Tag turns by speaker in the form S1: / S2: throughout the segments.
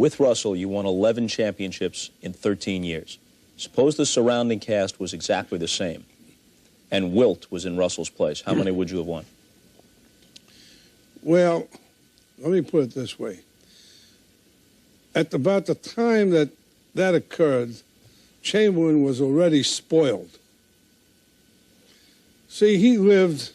S1: With Russell, you won 11 championships in 13 years. Suppose the surrounding cast was exactly the same, and Wilt was in Russell's place. How many would you have won?
S2: Well, let me put it this way. At about the time that occurred, Chamberlain was already spoiled. See, he lived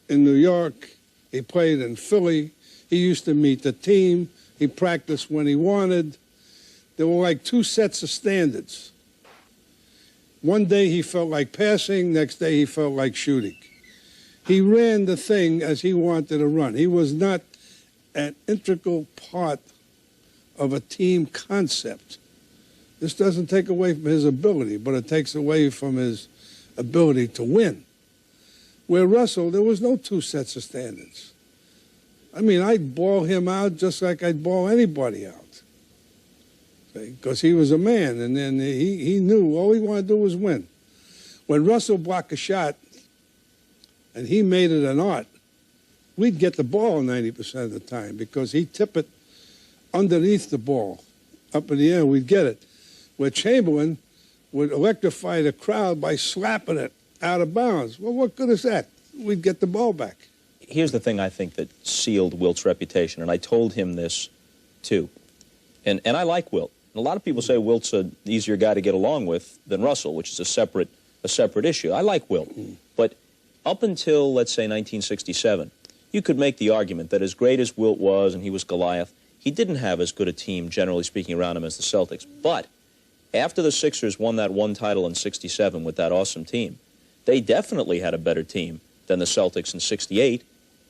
S2: in New York. He played in Philly. He used to meet the team. He practiced when he wanted. There were like two sets of standards. One day he felt like passing, next day he felt like shooting. He ran the thing as he wanted to run. He was not an integral part of a team concept. This doesn't take away from his ability, but it takes away from his ability to win. Where Russell, there was no two sets of standards. I mean, I'd ball him out just like I'd ball anybody out. Because he was a man, and then he knew all he wanted to do was win. When Russell blocked a shot, and he made it an art, we'd get the ball 90% of the time because he'd tip it underneath the ball. Up in the air, we'd get it. Where Chamberlain would electrify the crowd by slapping it out of bounds. Well, what good is that? We'd get the ball back.
S1: Here's the thing I think that sealed Wilt's reputation, and I told him this too. And I like Wilt. And a lot of people say Wilt's an easier guy to get along with than Russell, which is a separate issue. I like Wilt. But up until, let's say, 1967, you could make the argument that as great as Wilt was and he was Goliath, he didn't have as good a team, generally speaking, around him as the Celtics. But after the Sixers won that one title in '67 with that awesome team, they definitely had a better team than the Celtics in '68,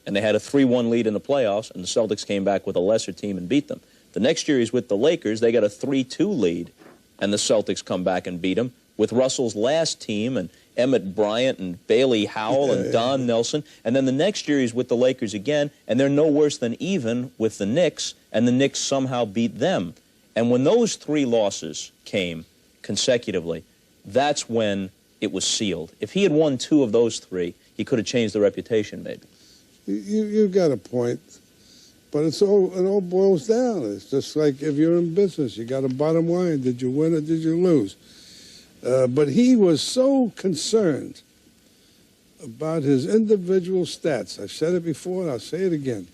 S1: and they had a 3-1 lead in the playoffs, and the Celtics came back with a lesser team and beat them. The next year he's with the Lakers. They got a 3-2 lead, and the Celtics come back and beat them with Russell's last team and Emmett Bryant and Bailey Howell and Don Nelson. And then the next year he's with the Lakers again, and they're no worse than even with the Knicks, and the Knicks somehow beat them. And when those three losses came consecutively, that's when it was sealed. If he had won 2 of those 3, he could have changed the reputation, maybe.
S2: You got a point, but it all boils down. It's just like if you're in business, you got a bottom line. Did you win or did you lose? But he was so concerned about his individual stats. I've said it before, and I'll say it again.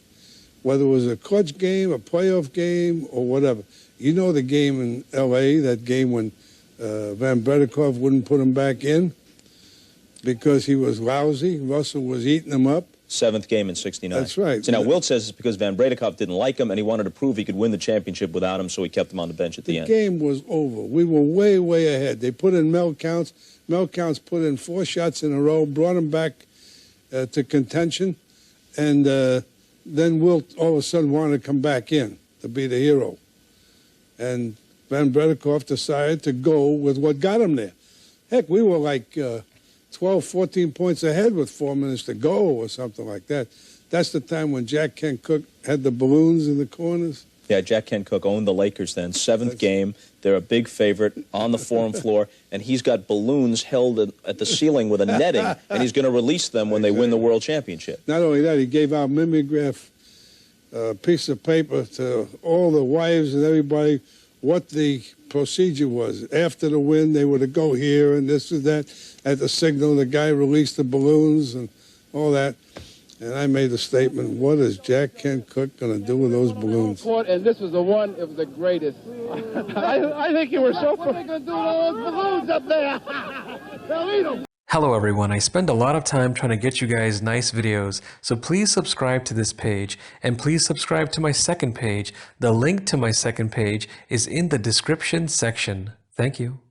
S2: Whether it was a clutch game, a playoff game, or whatever. You know the game in L.A., that game when Van Bredikov wouldn't put him back in because he was lousy. Russell was eating him up.
S1: 7th game in '69.
S2: That's right.
S1: So now Wilt says it's because Van Bredikov didn't like him and he wanted to prove he could win the championship without him, so he kept him on the bench at the end.
S2: The game was over. We were way, way ahead. They put in Mel Counts. Mel Counts put in 4 shots in a row, brought him back to contention, and then Wilt all of a sudden wanted to come back in to be the hero. And Van Bredikov decided to go with what got him there. Heck, we were like 12, 14 points ahead with 4 minutes to go or something like that. That's the time when Jack Kent Cooke had the balloons in the corners.
S1: Yeah, Jack Kent Cooke owned the Lakers then. 7th game, they're a big favorite on the Forum floor, and he's got balloons held at the ceiling with a netting, and he's going to release them when they win the World Championship.
S2: Not only that, he gave out mimeograph piece of paper to all the wives and everybody what the procedure was. After the win, they were to go here and this and that. At the signal, the guy released the balloons and all that. And I made a statement, what is Jack Kent Cooke going to do with those balloons?
S3: And this was the one, it was the greatest. I think you were so... What are they going to do with all those balloons up there? They'll eat them.
S4: Hello everyone, I spend a lot of time trying to get you guys nice videos, so please subscribe to this page, and please subscribe to my second page. The link to my second page is in the description section. Thank you.